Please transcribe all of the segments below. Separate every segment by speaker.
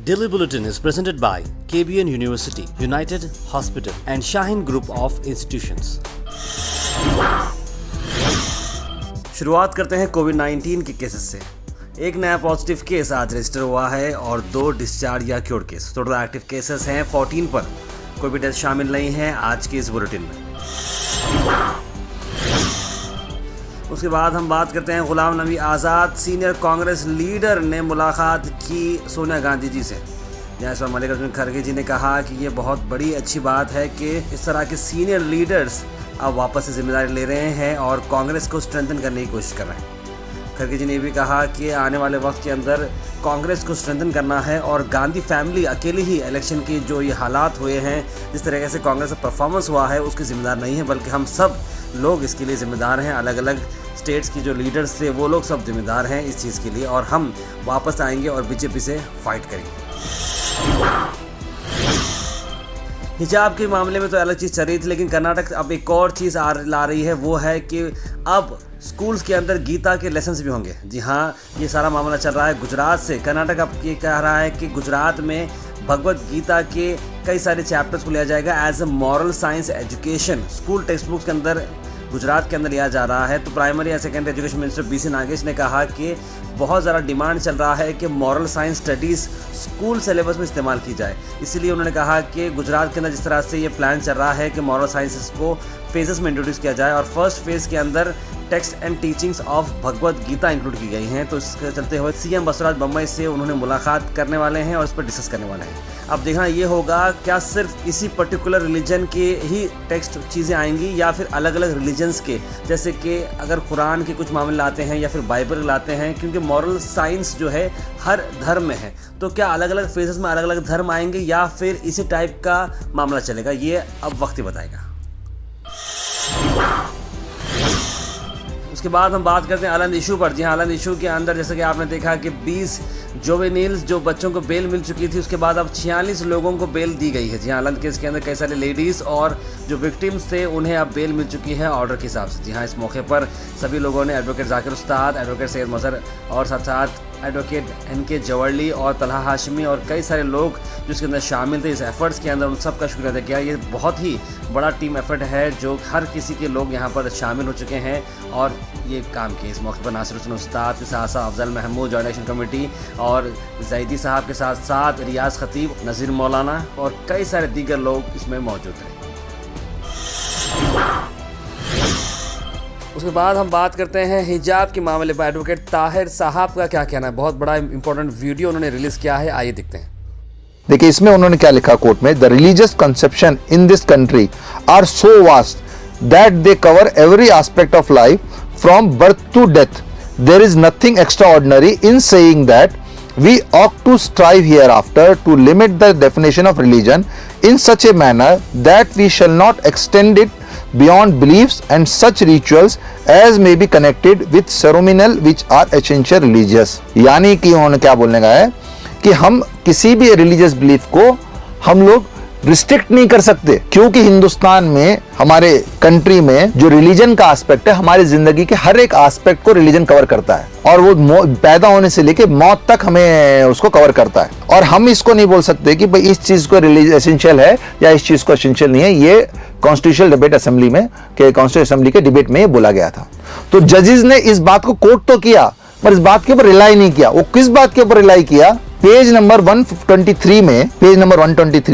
Speaker 1: Daily Bulletin is presented by KBN University, United Hospital and Shaheen Group of Institutions. शुरुआत करते हैं कोविड-19 के cases से। एक नया पॉजिटिव केस आज रजिस्टर हुआ है और 2 डिस्चार्ज या cure case. Total active cases हैं 14 पर। कोई भी डेथ शामिल नहीं है आज के इस बुलेटिन में। उसके बाद हम बात करते हैं गुलाम नबी आज़ाद। सीनियर कांग्रेस लीडर ने मुलाकात की सोनिया गांधी जी से। न्यायमूर्ति मल्लिकार्जुन खड़गे जी ने कहा कि ये बहुत बड़ी अच्छी बात है कि इस तरह के सीनियर लीडर्स अब वापस से जिम्मेदारी ले रहे हैं और कांग्रेस को स्ट्रेंथन करने की कोशिश कर रहे हैं। खड़गे जी ने भी कहा कि आने वाले वक्त के अंदर कांग्रेस को स्ट्रेंथन करना है और गांधी फैमिली अकेली ही इलेक्शन की जो ये हालात हुए हैं, जिस तरीके से कांग्रेस का परफॉर्मेंस हुआ है, उसकी जिम्मेदार नहीं है, बल्कि हम सब लोग इसके लिए ज़िम्मेदार हैं। अलग अलग स्टेट्स की जो लीडर्स थे वो लोग सब जिम्मेदार हैं इस चीज़ के लिए और हम वापस आएंगे और बीजेपी से फाइट करेंगे। हिजाब के मामले में तो अलग चीज़ चल रही थी, लेकिन कर्नाटक अब एक और चीज़ ला रही है, वो है कि अब स्कूल्स के अंदर गीता के लेसन्स भी होंगे। जी हाँ, ये सारा मामला चल रहा है गुजरात से। कर्नाटक अब ये कह रहा है कि गुजरात में भगवत गीता के कई सारे चैप्टर्स को लिया जाएगा as a moral science education. School text books के अंदर गुजरात के अंदर लिया जा रहा है। तो primary and secondary education minister BC Nagesh ने कहा कि बहुत ज़्यादा डिमांड चल रहा है कि moral science studies school syllabus में इस्तेमाल की जाए। इसीलिए उन्होंने कहा कि गुजरात के अंदर जिस तरह से ये प्लान चल रहा है कि मॉरल साइंसेस को फेजेस में इंट्रोड्यूस किया जाए और फर्स्ट फेज़ के अंदर text and teachings of Bhagavad Gita include की गई हैं। तो इसके चलते हुए CM बसवराज बम्बई से उन्होंने मुलाकात करने वाले हैं और इस पर डिस्कस करने वाले हैं। अब देखना ये होगा क्या सिर्फ इसी पर्टिकुलर रिलीजन के ही टेक्स्ट चीज़ें आएंगी या फिर अलग अलग रिलीजन्स के, जैसे कि अगर कुरान के कुछ मामले लाते हैं या फिर बाइबल लाते हैं, क्योंकि मॉरल साइंस जो है हर धर्म में है। तो क्या अलग अलग फेजेस में अलग अलग धर्म आएंगे या फिर इसी टाइप का मामला चलेगा, ये अब वक्त ही बताएगा। उसके बाद हम बात करते हैं आलंद इशू पर। जी हाँ, आलंद इशू के अंदर जैसे कि आपने देखा कि 20 जोवेनिल्स जो बच्चों को बेल मिल चुकी थी, उसके बाद अब 46 लोगों को बेल दी गई है। जी हाँ, आलंद केस के अंदर कई सारे लेडीज़ और जो विक्टिम्स थे उन्हें अब बेल मिल चुकी है ऑर्डर के हिसाब से। जी हाँ, इस मौके पर सभी लोगों ने एडवोकेट जाकिर उस्ताद, एडवोकेट सैयद मजहर और साथ साथ एडवोकेट NK जवर्ली और तलहा हाशमी और कई सारे लोग जो इसके अंदर शामिल थे इस एफर्ट्स के अंदर, उन सब का शुक्रिया अदा किया। ये बहुत ही बड़ा टीम एफर्ट है जो हर किसी के लोग यहाँ पर शामिल हो चुके हैं और ये काम किए। इस मौके पर नासिर हुसैन उस्ताद के साथ साथ Afzal Mahmood joint action committee और जैदी साहब के साथ साथ रियाज खतीब, नज़ीर मौलाना और कई सारे दीगर लोग इसमें मौजूद हैं। उसके बाद हम बात करते हैं हिजाब के मामले पर। एडवोकेट ताहिर साहब का क्या कहना है? बहुत बड़ा इंपॉर्टेंट वीडियो उन्होंने रिलीज किया है, आइए देखते हैं।
Speaker 2: देखिए इसमें उन्होंने क्या लिखा कोर्ट में, the religious conception in this country are so vast that they cover every aspect of life from birth to death. There is nothing extraordinary in saying that we ought to strive hereafter to limit the definition of religion in such a manner that we shall not extend it beyond beliefs and such rituals as may be connected with ceremonial which are essential religious। यानी कि उन्होंने क्या बोलने का है कि हम किसी भी रिलीजियस बिलीफ को हम लोग रिस्ट्रिक्ट नहीं कर सकते, क्योंकि हिंदुस्तान में, हमारे कंट्री में जो रिलीजन का एस्पेक्ट है, हमारी जिंदगी के हर एक एस्पेक्ट को रिलीजन कवर करता है और वो पैदा होने से लेके मौत तक हमें उसको कवर करता है। और हम इसको नहीं बोल सकते कि भाई इस चीज को रिलीजन एसेंशियल है या इस चीज को एसेंशियल नहीं है। ये कॉन्स्टिट्यूशनल डिबेट असेंबली में, कॉन्स्टिट्यूशन असेंबली के डिबेट में ये बोला गया था। तो जजेस ने इस बात को कोट तो किया पर इस बात के ऊपर रिलाई नहीं किया। वो किस बात के ऊपर रिलाई किया? पेज नंबर 123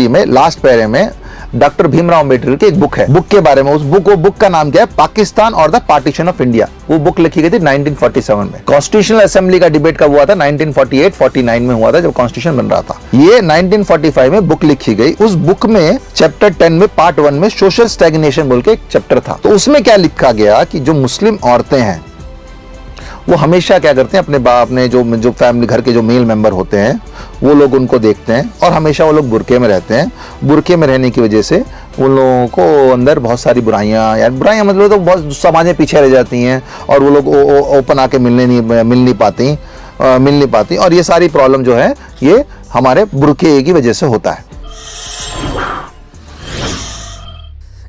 Speaker 2: में लास्ट पैरे में डॉक्टर भीमराव अंबेडकर की एक बुक है, बुक के बारे में। उस बुक का नाम क्या है? पाकिस्तान और द पार्टीशन ऑफ इंडिया। वो बुक लिखी गई थी 1947 में। कॉन्स्टिट्यूशनल असेंबली का डिबेट कब हुआ था? 1948-49 में हुआ था, जब कॉन्स्टिट्यूशन बन रहा था। ये 1945 में बुक लिखी गई। उस बुक में चैप्टर 10 में पार्ट 1 में सोशल स्टैग्नेशन बोल के एक चैप्टर था। तो उसमें क्या लिखा गया कि जो मुस्लिम औरतें हैं वो हमेशा क्या करते हैं, अपने जो फैमिली घर के जो मेल मेंबर होते हैं वो लोग उनको देखते हैं और हमेशा वो लोग बुरके में रहते हैं। बुरके में रहने की वजह से उन लोगों को अंदर बहुत सारी बुराइयां मतलब तो बहुत समाजें पीछे रह जाती हैं और वो लोग ओपन आके मिल नहीं पाती और ये सारी प्रॉब्लम जो है ये हमारे बुरके की वजह से होता है।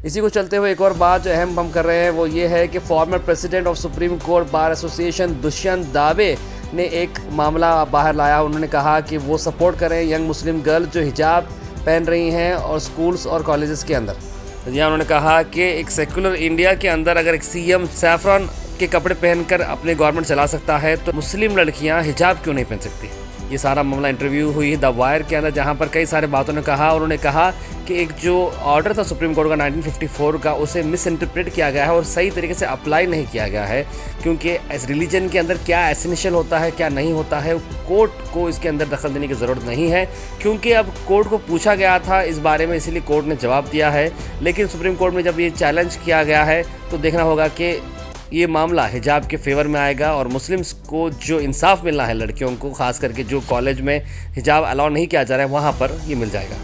Speaker 1: इसी को चलते हुए एक और बात जो अहम हम कर रहे हैं वो ये है कि former president of supreme court bar association Dushyant दावे ने एक मामला बाहर लाया। उन्होंने कहा कि वो सपोर्ट करें यंग मुस्लिम गर्ल जो हिजाब पहन रही हैं और स्कूल्स और कॉलेजेस के अंदर। यहाँ उन्होंने कहा कि एक सेकुलर इंडिया के अंदर अगर एक सीएम सैफरन के कपड़े पहनकर अपने गवर्नमेंट चला सकता है तो मुस्लिम लड़कियाँ हिजाब क्यों नहीं पहन सकती। ये सारा मामला इंटरव्यू हुई द वायर के अंदर, जहाँ पर कई सारे बातों ने कहा। उन्होंने कहा कि एक जो ऑर्डर था सुप्रीम कोर्ट का 1954 का, उसे मिस इंटरप्रेट किया गया है और सही तरीके से अप्लाई नहीं किया गया है, क्योंकि इस रिलीजन के अंदर क्या एसेंशियल होता है क्या नहीं होता है, कोर्ट को इसके अंदर दखल देने की ज़रूरत नहीं है। क्योंकि अब कोर्ट को पूछा गया था इस बारे में, इसीलिए कोर्ट ने जवाब दिया है। लेकिन सुप्रीम कोर्ट में जब ये चैलेंज किया गया है तो देखना होगा कि ये मामला हिजाब के फेवर में आएगा और मुस्लिम्स को जो इंसाफ मिलना है लड़कियों को, खास करके जो कॉलेज में हिजाब अलाउ नहीं किया जा रहा है वहाँ पर ये मिल जाएगा।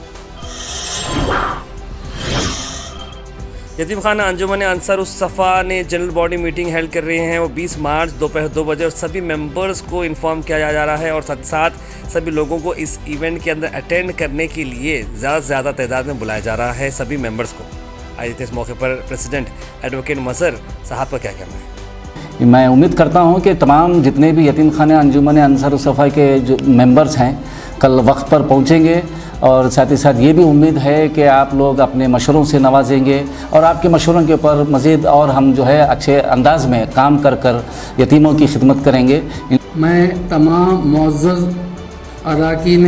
Speaker 1: यतीम खाना अंजुमन अंसारुस सफ़ा ने जनरल बॉडी मीटिंग हेल्ड कर रहे हैं। वो 20 मार्च दोपहर 2 बजे और सभी मेंबर्स को इन्फॉर्म किया जा रहा है और साथ साथ सभी लोगों को इस इवेंट के अंदर अटेंड करने के लिए ज़्यादा से ज़्यादा तादाद में बुलाया जा रहा है सभी मेंबर्स को। आज इस मौके पर प्रेसिडेंट एडवोकेट मज़हर साहब का क्या कहना है?
Speaker 3: मैं उम्मीद करता हूं कि तमाम जितने भी यतीम खाने अंजुमन अंसारुस सफ़ा के जो मेंबर्स हैं कल वक्त पर पहुंचेंगे और साथ ही साथ ये भी उम्मीद है कि आप लोग अपने मशवरों से नवाजेंगे और आपके मशवरों के ऊपर मज़ीद और हम जो है अच्छे अंदाज में काम कर यतीमों की खिदमत करेंगे।
Speaker 4: मैं तमाम मुअज़्ज़ज़ अरकान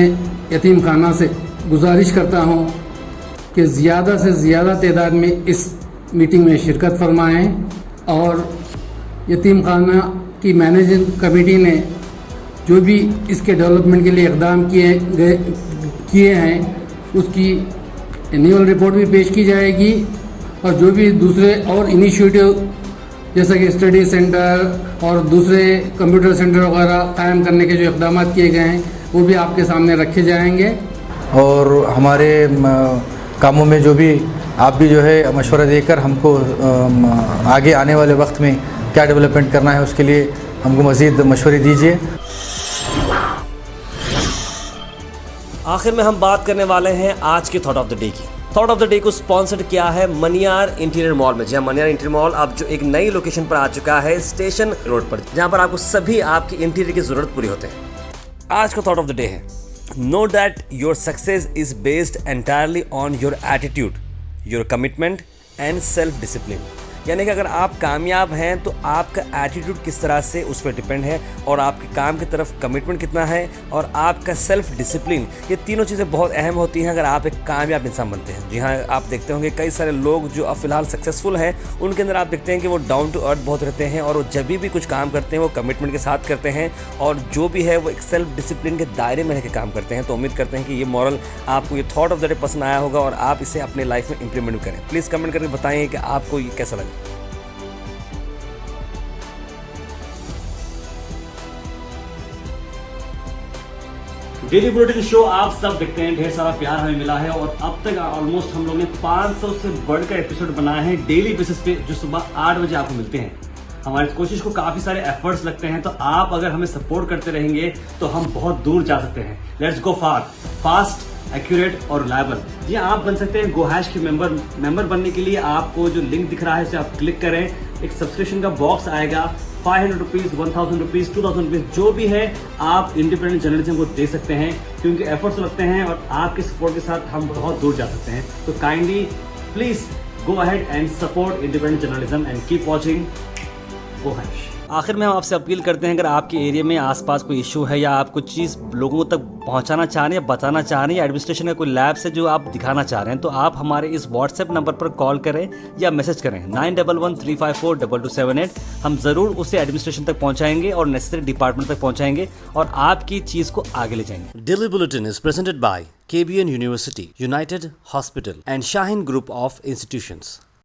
Speaker 4: यतीम खाना से गुजारिश करता हूँ कि ज़्यादा से ज़्यादा तादाद में इस मीटिंग में शिरकत फरमाएँ और यतीम खाना की मैनेजिंग कमेटी ने जो भी इसके डेवलपमेंट के लिए इक़दाम किए हैं उसकी एनुअल रिपोर्ट भी पेश की जाएगी और जो भी दूसरे और इनिशिएटिव जैसा कि स्टडी सेंटर और दूसरे कंप्यूटर सेंटर वगैरह कायम करने के जो इक़दाम किए गए हैं वो भी आपके सामने रखे जाएंगे।
Speaker 5: और हमारे कामों में जो भी आप भी जो है मशवरा देकर हमको आगे आने वाले वक्त में क्या डेवलपमेंट करना है उसके लिए हमको मज़ीद मशवरे दीजिए।
Speaker 1: आखिर में हम बात करने वाले हैं आज के थॉट ऑफ द डे की। थॉट ऑफ द डे को स्पॉन्सर्ड किया है मनियार इंटीरियर मॉल में। जहाँ मनियार इंटीरियर मॉल अब जो एक नई लोकेशन पर आ चुका है स्टेशन रोड पर, जहाँ पर आपको सभी आपकी इंटीरियर की ज़रूरत पूरी होते हैं। आज का थॉट ऑफ द डे है know that your success is based entirely on your attitude, your commitment and self discipline. यानी कि अगर आप कामयाब हैं तो आपका एटीट्यूड किस तरह से उस पर डिपेंड है और आपके काम की तरफ कमिटमेंट कितना है और आपका सेल्फ डिसिप्लिन। ये तीनों चीज़ें बहुत अहम होती हैं अगर आप एक कामयाब इंसान बनते हैं। जी हाँ, आप देखते होंगे कई सारे लोग जो अब फिलहाल सक्सेसफुल हैं उनके अंदर आप देखते हैं कि वो डाउन टू अर्थ बहुत रहते हैं और वो जब भी कुछ काम करते हैं वो कमिटमेंट के साथ करते हैं और जो भी है वो एक सेल्फ डिसिप्लिन के दायरे में रह के काम करते हैं। तो उम्मीद करते हैं कि ये मॉरल आपको, ये थॉट ऑफ द डे पसंद आया होगा और आप इसे अपने लाइफ में इंप्लीमेंट करें। प्लीज़ कमेंट करके बताएं कि आपको ये कैसा लगा। डेली बुलेटिन शो आप सब देखते हैं, ढेर सारा प्यार हमें मिला है और अब तक ऑलमोस्ट हम लोग ने 500 से बढ़कर एपिसोड बनाए हैं डेली बेसिस पे, जो सुबह 8 बजे आपको मिलते हैं। हमारी कोशिश को काफी सारे एफर्ट्स लगते हैं, तो आप अगर हमें सपोर्ट करते रहेंगे तो हम बहुत दूर जा सकते हैं। Let's go far, fast, accurate और रिलायबल। जी आप बन सकते हैं गोहैश के मेंबर बनने के लिए आपको जो लिंक दिख रहा है उसे आप क्लिक करें। एक सब्सक्रिप्शन का बॉक्स आएगा, 500 रुपीज़, 1000 रुपीज़, 2000 रुपीज़, जो भी है आप इंडिपेंडेंट जर्नलिज्म को दे सकते हैं, क्योंकि एफर्ट्स लगते हैं और आपके सपोर्ट के साथ हम बहुत दूर जा सकते हैं। तो kindly please go ahead and support independent journalism and keep watching Gohash. आखिर में हम आपसे अपील करते हैं, अगर आपके एरिया में आसपास कोई इशू है या आप कुछ चीज़ लोगों तक पहुंचाना चाह रहे हैं या बताना चाह रहे हैं या एडमिनिस्ट्रेशन का कोई लैब से जो आप दिखाना चाह रहे हैं, तो आप हमारे इस व्हाट्सएप नंबर पर कॉल करें या मैसेज करें 9113542278। हम ज़रूर उसे एडमिनिस्ट्रेशन तक पहुंचाएंगे और नेसेसरी डिपार्टमेंट तक पहुंचाएंगे और आपकी चीज़ को आगे ले जाएंगे। Daily bulletin is presented by KBN University, United Hospital and Shaheen Group of Institutions.